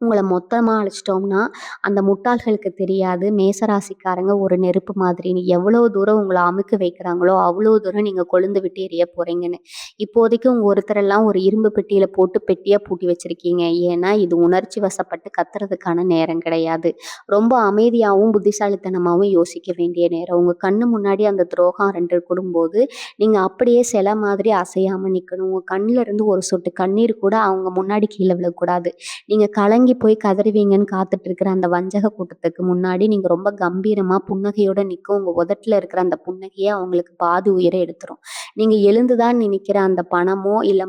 உங்கள மொத்தமா அழிச்சிட்டோம்னா, அந்த முட்டாள்களுக்கு தெரியாது. மேசராசிக்காரங்க ஒரு நெருப்பு மாதிரின்னு. எவ்வளோ தூரம் உங்கள அமுக்கி வைக்கிறாங்களோ, அவ்வளோ தூரம் நீங்க கொழுந்து விட்டு எரிய போறீங்கன்னு. இப்போதைக்கு உங்க ஒருத்தரெல்லாம் ஒரு இரும்பு பெட்டியில போட்டு பெட்டியா பூட்டி வச்சிருக்கீங்க. ஏன்னா, இது உணர்ச்சி வசப்பட்டு கத்துறதுக்கான நேரம் கிடையாது. ரொம்ப அமைதியாவும், புத்திசாலித்தனமாவும் யோசிக்க வேண்டிய நேரம். உங்க கண்ணு முன்னாடி அந்த துரோகம் 2 இருக்கும்போது, நீங்க அப்படியே சிலை மாதிரி அசையாம நிக்கணும். உங்க கண்ல இருந்து ஒரு சொட்டு கண்ணீர் கூட அவங்க முன்னாடி கீழ விழக்கூடாது. நீங்க கலங்கி போய் கதறுவீங்கன்னு காத்துட்டு இருக்கிற அந்த வஞ்சக கூட்டத்துக்கு முன்னாடி நீங்க ரொம்ப கம்பீரமா புன்னகையோட நிக்க உங்க உதட்டுல இருக்கிற அந்த புன்னகையே அவங்களுக்கு பாதி உயிரை எடுத்துரும். நீங்க எழுந்துதான் நினைக்கிற அந்த பணமோ இல்ல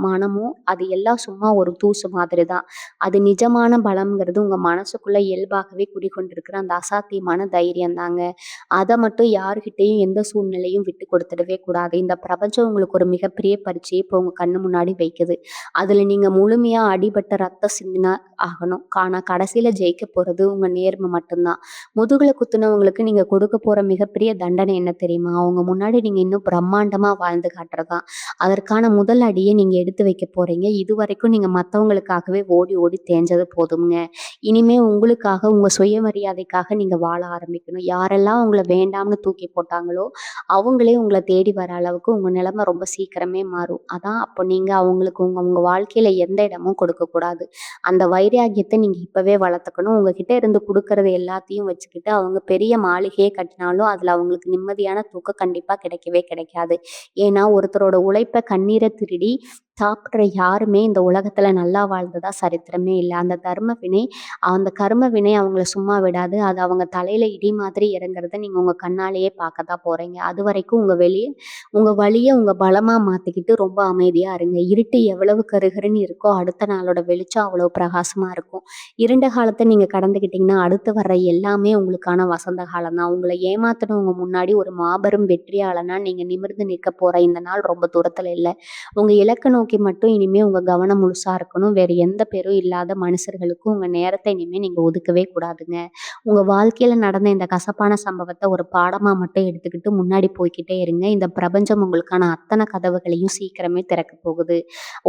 மனமோ அது எல்லாம் சும்மா ஒரு தூசு மாதிரி தான். அது நிஜமான பலம்ங்கிறது உங்க மனசுக்குள்ள இயல்பாகவே குடிகொண்டிருக்கிற அந்த அசாத்தியமான தைரியம் தாங்க. அதை மட்டும் யாருகிட்டையும் எந்த சூழ்நிலையும் விட்டு கொடுத்துடவே கூடாது. இந்த பிரபஞ்சம் உங்களுக்கு ஒரு மிகப்பெரிய பரீட்சையை இப்போ உங்க கண்ணு முன்னாடி வைக்குது. அதுல நீங்க முழுமையா அடிபட்ட ரத்த சிந்தினா ஆகணும். ஆனா கடைசியில ஜெயிக்க போறது உங்க நேர்மை மட்டும்தான். முதுகுல குத்துனவங்களுக்கு நீங்க கொடுக்க போற மிகப்பெரிய தண்டனை என்ன தெரியுமா? அவங்க முன்னாடி நீங்க இன்னும் பிரம்மாண்டமா வாழ்ந்து காட்டுறதுதான். அதற்கான முதல் அடியை நீங்க எடுத்து வைக்க போறீங்க. இதுவரைக்கும் நீங்க மத்தவங்களுக்காகவே ஓடி ஓடி தேஞ்சது போதும்ங்க. இனிமே உங்களுக்காக, உங்க சுயமரியாதைக்காக நீங்க வாழ ஆரம்பிக்கணும். யாரெல்லாம் உங்கள வேண்டாம்னு தூக்கி போட்டாங்களோ, அவங்களே உங்கள தேடி வர அளவுக்கு உங்க நிலைமை ரொம்ப சீக்கிரமே மாறும். அதான் அப்போ நீங்க அவங்களுக்கு உங்க உங்க வாழ்க்கையில எந்த இடமும் கொடுக்கக்கூடாது. அந்த வைராக்கியத்தை நீங்க இப்பவே வளர்த்துக்கணும். உங்ககிட்ட இருந்து குடுக்கறது எல்லாத்தையும் வச்சுக்கிட்டு அவங்க பெரிய மாளிகையே கட்டினாலும் அதுல அவங்களுக்கு நிம்மதியான தூக்கம் கண்டிப்பா கிடைக்கவே கிடைக்காது. ஏன்னா ஒருத்தரோட உழைப்ப கண்ணீரை திருடி சாப்பிடுற யாருமே இந்த உலகத்துல நல்லா வாழ்ந்ததா சரித்திரமே இல்லை. அந்த கர்ம வினை அவங்கள சும்மா விடாது. அது அவங்க தலையில இடி மாதிரி இறங்குறத நீங்க உங்க கண்ணாலேயே பார்க்கத்தான் போறீங்க. அது வரைக்கும் உங்க வலிய உங்க பலமா மாத்திக்கிட்டு ரொம்ப அமைதியா இருங்க. இருட்டு எவ்வளவு கருகருன்னு இருக்கோ அடுத்த நாளோட வெளிச்சம் அவ்வளவு பிரகாசமா இருக்கும். இருண்ட காலத்தை நீங்க கடந்துக்கிட்டீங்கன்னா அடுத்து வர்ற எல்லாமே உங்களுக்கான வசந்த காலம் தான். உங்களை ஏமாத்தினவங்க முன்னாடி ஒரு மாபெரும் வெற்றியாளனா நீங்க நிமிர்ந்து நிற்க போற இந்த நாள் ரொம்ப தூரத்துல இல்லை. உங்க இலக்கை நோக்கி மட்டும் இனிமே உங்க கவனம் முழுசா இருக்கணும். வேற எந்த பேரும் இல்லாத மனுஷர்களுக்கும் உங்க நேரத்தை இனிமே நீங்க ஒதுக்கவே கூடாதுங்க. உங்க வாழ்க்கையில நடந்த இந்த கசப்பான சம்பவத்தை ஒரு பாடமா மட்டும் எடுத்துக்கிட்டு முன்னாடி போய்க்கிட்டே இருங்க. இந்த பிரபஞ்சம் உங்களுக்கான அத்தனை கதவுகளையும் சீக்கிரமே திறக்க போகுது.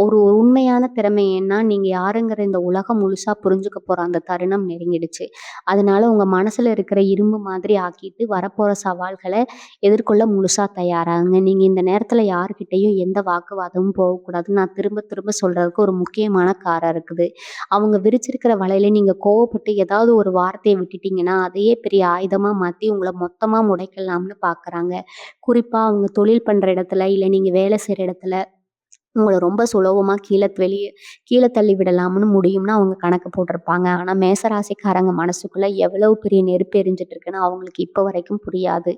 ஒரு உண்மையான திறமை ஏன்னா நீங்க யாருங்கிற இந்த உலகம் முழுசா புரிஞ்சுக்க போற அந்த தருணம் நெருங்கிடுச்சு. அதனால உங்க மனசுல இருக்கிற இரும்பு மாதிரி ஆக்கிட்டு வரப்போற சவால்களை எதிர்கொள்ள முழுசா தயாராகுங்க. நீங்க இந்த நேரத்துல யாருக்கிட்டையும் எந்த வாக்குவாதமும் போகக்கூடாதுன்னு நான் திரும்ப திரும்ப சொல்றதுக்கு ஒரு முக்கியமான காரணம் இருக்குது. அவங்க விரிச்சிருக்கிற வலையில நீங்க கோவப்பட்டு ஏதாவது ஒரு வார்த்தையை விட்டுட்டீங்கன்னா அதையே பெரிய ஆயுதமா மாத்தி உங்களை மொத்தமா முடைக்கலாம்னு பாக்குறாங்க. குறிப்பா அவங்க தொழில் பண்ற இடத்துல இல்ல நீங்க வேலை செய்யற இடத்துல உங்கள ரொம்ப சுலபமா கீழ தள்ளி விடலாம்னு முடியும்னு அவங்க கணக்கு போட்டிருப்பாங்க. ஆனா மேசராசிக்காரங்க மனசுக்குள்ள எவ்வளவு பெரிய நெருப்பு எரிஞ்சிட்டு இருக்குன்னு அவங்களுக்கு இப்ப வரைக்கும் புரியாது.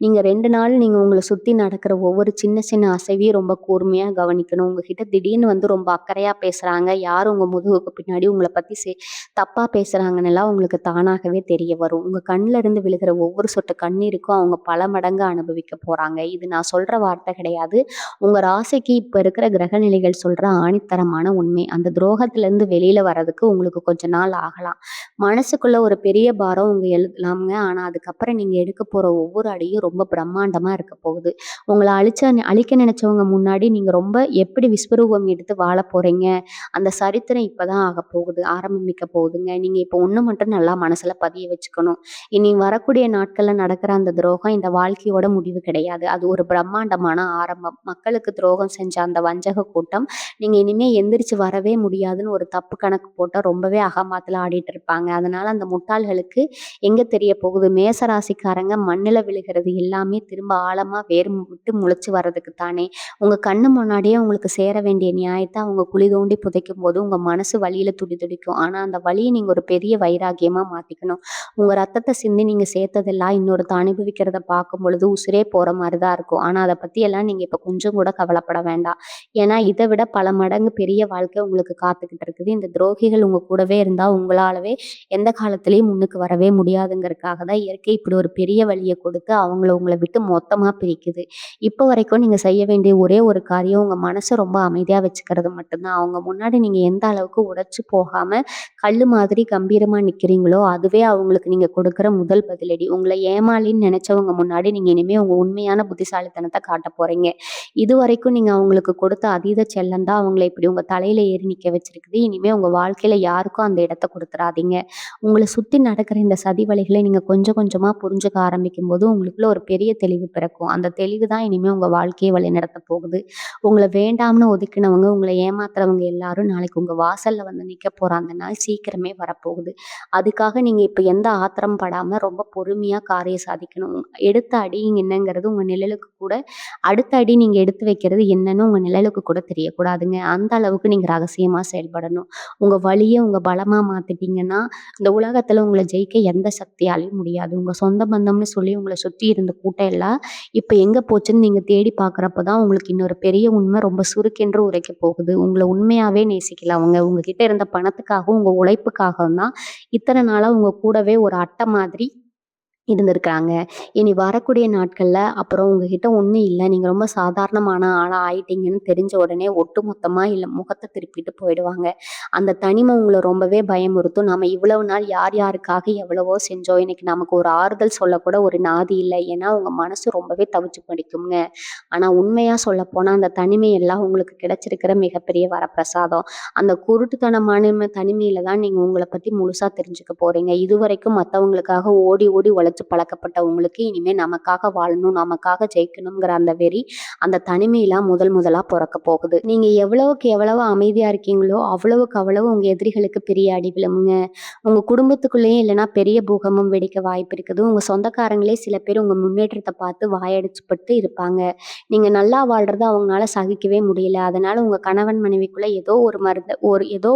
நீங்க 2 நாள் நீங்க உங்கள சுத்தி நடக்கிற ஒவ்வொரு சின்ன சின்ன அசைவையும் ரொம்ப கூர்மையா கவனிக்கணும். உங்ககிட்ட திடீர்னு வந்து ரொம்ப அக்கறையா பேசுறாங்க. யார் உங்க முதுகுக்கு பின்னாடி உங்கள பத்தி தப்பா பேசுறாங்கன்னுலாம் உங்களுக்கு தானாகவே தெரிய வரும். உங்க கண்ல இருந்து விழுகிற ஒவ்வொரு சொட்டு கண்ணீருக்கும் அவங்க பல மடங்கு அனுபவிக்க போறாங்க. இது நான் சொல்ற வார்த்தை கிடையாது. உங்க ராசிக்கு இப்ப இருக்கிற கிரக கிரகநிலைகள் சொல்ற ஆணித்தரமான உண்மை. அந்த துரோகத்திலேருந்து வெளியில வர்றதுக்கு உங்களுக்கு கொஞ்ச நாள் ஆகலாம். மனசுக்குள்ள ஒரு பெரிய பாரம் உங்க எழுதலாம்ங்க. ஆனா அதுக்கப்புறம் நீங்க எடுக்க போற ஒவ்வொரு அடியும் ரொம்ப பிரம்மாண்டமா இருக்க போகுது. உங்கள அழிக்க நினைச்சவங்க முன்னாடி நீங்க ரொம்ப எப்படி விஸ்வரூபம் எடுத்து வாழப் போறீங்க? அந்த சரித்திரம் இப்பதான் ஆகப்போகுது. ஆரம்பிக்க போகுதுங்க. நீங்க இப்போ ஒண்ணு மட்டும் நல்லா மனசுல பதிய வச்சுக்கணும். இனி வரக்கூடிய நாட்கள்ல நடக்கிற அந்த துரோகம் இந்த வாழ்க்கையோட முடிவு கிடையாது. அது ஒரு பிரம்மாண்டமான ஆரம்பம். மக்களுக்கு துரோகம் செஞ்ச அந்த வஞ்சக கூட்டம், நீங்க இனிமே எந்திரிச்சு வரவே முடியாதுன்னு ஒரு தப்பு கணக்கு போட்டா ரொம்பவே அகமாத்துல ஆடிட்டு இருப்பாங்க. அதனால அந்த முட்டாள்களுக்கு எங்க தெரிய போகுது? மேச ராசிக்காரங்க மண்ணுல விழுகிறது எல்லாமே திரும்ப ஆழமா வேர் விட்டு முளைச்சு வர்றதுக்கு தானே. உங்க கண்ணு முன்னாடியே உங்களுக்கு சேர வேண்டிய நியாயத்த அவங்க குழி தோண்டி புதைக்கும்போது உங்க மனசு வலியில துடிதுடிக்கும். ஆனா அந்த வலிய நீங்க ஒரு பெரிய வைராக்கியமா மாத்திக்கணும். உங்க ரத்தத்த சிந்தி நீங்க சேர்த்ததெல்லாம் இன்னொருத்த அனுபவிக்கிறத பார்க்கும் பொழுது உசிரே போற மாரி தான் இருக்கும். ஆனா அத பத்தியெல்லாம் நீங்க இப்ப கொஞ்சம் கூட கவலைப்பட வேண்டாம். ஏன்னா இத விட பல மடங்கு பெரிய வாழ்க்கை உங்களுக்கு காத்துக்கிட்டு இருக்குது. இந்த துரோகிகள் உங்க கூடவே இருந்தா உங்களாலவே எந்த காலத்திலயும் முன்னுக்கு வரவே முடியாதுங்கிறதுக்காக தான் இயற்கை இப்படி ஒரு பெரிய வலிய கொடுத்து அவங்கள உங்கள விட்டு மொத்தமா பிரிக்குது. இப்போ வரைக்கும் நீங்க செய்ய வேண்டிய ஒரே ஒரு காரியம் உங்க மனச ரொம்ப அமைதியா வச்சுக்கிறது மட்டும்தான். அவங்க முன்னாடி நீங்க எந்த அளவுக்கு உடைச்சு போகாம கல்லு மாதிரி கம்பீரமா நிக்கிறீங்களோ, அதுவே அவங்களுக்கு நீங்க கொடுக்குற முதல் பதிலடி. உங்கள ஏமாளின்னு நெனைச்சவங்க முன்னாடி நீங்க இனிமே உங்க உண்மையான புத்திசாலித்தனத்த காட்டப் போறீங்க. இதுவரைக்கும் நீங்க அவங்களுக்கு கொடுத்த அதீத செல்லம் தான் அவங்கள இப்படி உங்க தலையில ஏறி நிக்க வச்சிருக்குது. இனிமே உங்க வாழ்க்கையில யாருக்கும் அந்த இடத்த குடுத்துறாதீங்க. உங்கள சுத்தி நடக்கிற இந்த சதி வலைகளை நீங்க கொஞ்சம் கொஞ்சமா புரிஞ்சுக்க ஆரம்பிக்கும்போது, உங்களுக்குள்ள ஒரு பெரிய தெளிவு பிறக்கும். அந்த தெளிவு தான் இனிமே உங்க வாழ்க்கைய வழிநடத்தப் போகுது. உங்கள வேண்டாம்னு ஒதுக்கினவங்க, உங்கள ஏமாத்துறவங்க எல்லாரும் நாளைக்கு உங்க வாசல்ல வந்து நிக்கப் போற அந்த நாள் சீக்கிரமே வரப்போகுது. அதுக்காக நீங்க இப்ப எந்த ஆத்திரம் படாம ரொம்ப பொறுமையா காரியம் சாதிக்கணும். எடுத்த அடி என்னங்கிறது உங்க நிழலுக்கு கூட அடுத்த அடி நீங்க எடுத்து வைக்கிறது என்னன்னு உங்க நிழலுக்கு கூட தெரியக்கூடாதுங்க. அந்த அளவுக்கு நீங்க ரகசியமா செயல்படணும். உங்க வலிய உங்க பலமா மாத்திட்டீங்கன்னா, இந்த உலகத்துல உங்கள ஜெயிக்க எந்த சக்தியாலயும் முடியாது. உங்க சொந்த பந்தம்னு சொல்லி உங்கள சுத்தி இருந்த கூட்டம் எல்லாம் இப்ப எங்க போச்சுன்னு நீங்க தேடி பார்க்குறப்ப தான் உங்களுக்கு இன்னொரு பெரிய உண்மை ரொம்ப சுருக்கென்று உரைக்கப் போகுது. உங்கள உண்மையாவே நேசிக்கல அவங்க. உங்ககிட்ட இருந்த பணத்துக்காகவும், உங்க உழைப்புக்காகவும் தான் இத்தன நாளா உங்க கூடவே ஒரு அட்டை மாதிரி இருந்திருக்காங்க. இனி வரக்கூடிய நாட்கள்ல அப்புறம் உங்ககிட்ட ஒண்ணும் இல்ல. நீங்க ரொம்ப சாதாரணமான ஆளா ஆயிட்டீங்கன்னு தெரிஞ்ச உடனே ஒட்டுமொத்தமா இல்ல முகத்த திருப்பிட்டு போயிடுவாங்க. அந்த தனிமை உங்கள ரொம்பவே பயமுறுத்தும். நாம இவ்வளவு நாள் யார் யாருக்காக எவ்வளவோ செஞ்சோம். இன்னைக்கு நமக்கு ஒரு ஆறுதல் சொல்லக்கூட ஒரு நாதி இல்ல. ஏன்னா உங்க மனசு ரொம்பவே தவிச்சு படிக்குங்க. ஆனா உண்மையா சொல்லப்போனா அந்த தனிமை எல்லாம் உங்களுக்கு கிடைச்சிருக்கிற மிகப்பெரிய வரப்பிரசாதம். அந்த குருட்டுத்தனமான தனிமையில தான் நீங்க உங்கள பத்தி முழுசா தெரிஞ்சுக்க போறீங்க. இதுவரைக்கும் மத்தவங்களுக்காக ஓடி ஓடி உழைச்சு பழக்கப்பட்ட உங்களுக்கு இனிமே நமக்காக வாழணும், நமக்காக ஜெயிக்கணுங்கிற அந்த வெறி, அந்த தனிமையிலாம் முதலா பொறக்க போகுது. நீங்க எவ்வளவுக்கு எவ்வளவு அமைதியா இருக்கீங்களோ, அவ்வளவுக்கு அவ்வளவு உங்க எதிரிகளுக்கு பெரிய அடி விழுமுங்க. உங்க குடும்பத்துக்குள்ளேயும் இல்லைன்னா பெரிய பூகம்பம் வெடிக்க வாய்ப்பு இருக்குது. உங்க சொந்தக்காரங்களே சில பேர் உங்க முன்னேற்றத்த பார்த்து வாயடிச்சுப்பட்டு இருப்பாங்க. நீங்க நல்லா வாழ்றத அவங்கனால சகிக்கவே முடியல. அதனால உங்க கணவன் மனைவிக்குள்ள ஏதோ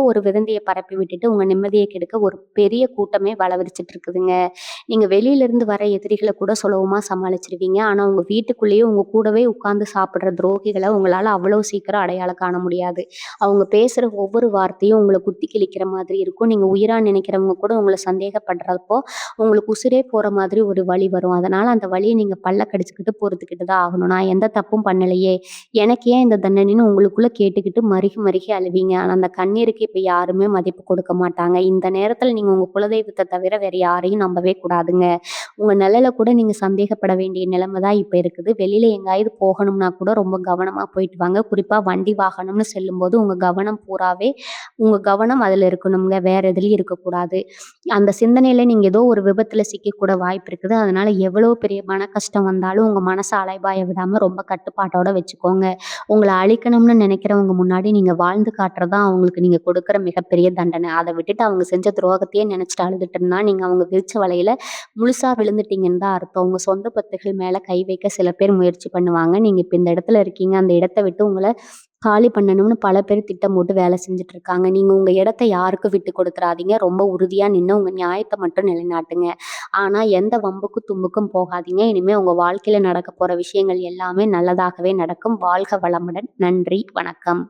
ஒரு விதந்திய பரப்பி விட்டுட்டு உங்க நிம்மதிய கெடுக்க ஒரு பெரிய கூட்டமே வலவரிச்சுட்டு இருக்குதுங்க. நீங்க வெளியில இருந்து வர எதிரிகள கூட சுலபமா சமாளிச்சிருவீங்க. ஆனா உங்க வீட்டுக்குள்ளேயே உங்க கூடவே உட்கார்ந்து சாப்பிடுற துரோகிகள உங்களால அவ்வளவு சீக்கிரம் அடையாளம் காண முடியாது. அவங்க பேசுற ஒவ்வொரு வார்த்தையும் உங்கள குத்தி கிழிக்கிற மாதிரி இருக்கும். நீங்க உயிரா நினைக்கிறவங்க கூட உங்கள சந்தேகப்படுறப்போ, உங்களுக்கு உசிரே போற மாதிரி ஒரு வலி வரும். அதனால அந்த வலிய நீங்க பல்ல கடிச்சுக்கிட்டு பொறுத்துக்கிட்டு தான் ஆகணும். நான் எந்த தப்பும் பண்ணலையே! எனக்கு ஏன் இந்த தண்டனைன்னு உங்களுக்குள்ள கேட்டுக்கிட்டு மருகி மருகி அழுவீங்க. ஆனா அந்த கண்ணீருக்கு இப்ப யாருமே மதிப்பு கொடுக்க மாட்டாங்க. இந்த நேரத்துல நீங்க உங்க குலதெய்வத்த தவிர வேற யாரையும் நம்பவே கூடாதுங்க. உங்க நிழல கூட நீங்க சந்தேகப்பட வேண்டிய நிலைமை தான் இப்ப இருக்குது. வெளியில எங்கேயாவது போகணும்னா கூட ரொம்ப கவனமா போயிட்டு வாங்க. குறிப்பா வண்டி வாகனம்னு செல்லும்போது உங்க கவனம் அதுல இருக்கணும்ங்க. வேற எதுலயும் இருக்கக்கூடாது. அந்த சிந்தனையில நீங்க ஏதோ ஒரு விபத்துல சிக்கக்கூட வாய்ப்பு இருக்குது. அதனால எவ்வளவு பெரிய மன கஷ்டம் வந்தாலும் உங்க மனச அலைபாய விடாம ரொம்ப கட்டுப்பாட்டோட வச்சுக்கோங்க. உங்கள அழிக்கணும்னு நினைக்கிறவங்க முன்னாடி நீங்க வாழ்ந்து காட்டுறது தான் அவங்களுக்கு நீங்க கொடுக்குற மிகப்பெரிய தண்டனை. அத விட்டுட்டு அவங்க செஞ்ச துரோகத்தையே நினைச்சுட்டு அழுதுட்டு இருந்தா நீங்க அவங்க விரிச்ச வலையில முழுசா விழுந்துட்டீங்கன்னு தான் அர்த்தம். உங்க சொந்த பத்துகள் மேல கை வைக்க சில பேர் முயற்சி பண்ணுவாங்க. நீங்க இப்ப இந்த இடத்துல இருக்கீங்க. அந்த இடத்த விட்டு உங்கள காலி பண்ணணும்னு பல பேர் திட்டம் போட்டு வேலை செஞ்சுட்டு இருக்காங்க. நீங்க உங்க இடத்த யாருக்கும் விட்டு கொடுத்துறாதீங்க. ரொம்ப உறுதியா நின்னு உங்க நியாயத்த மட்டும் நிலைநாட்டுங்க. ஆனா எந்த வம்புக்கும் தும்புக்கும் போகாதீங்க. இனிமே உங்க வாழ்க்கையில நடக்க போற விஷயங்கள் எல்லாமே நல்லதாகவே நடக்கும். வாழ்க வளமுடன். நன்றி. வணக்கம்.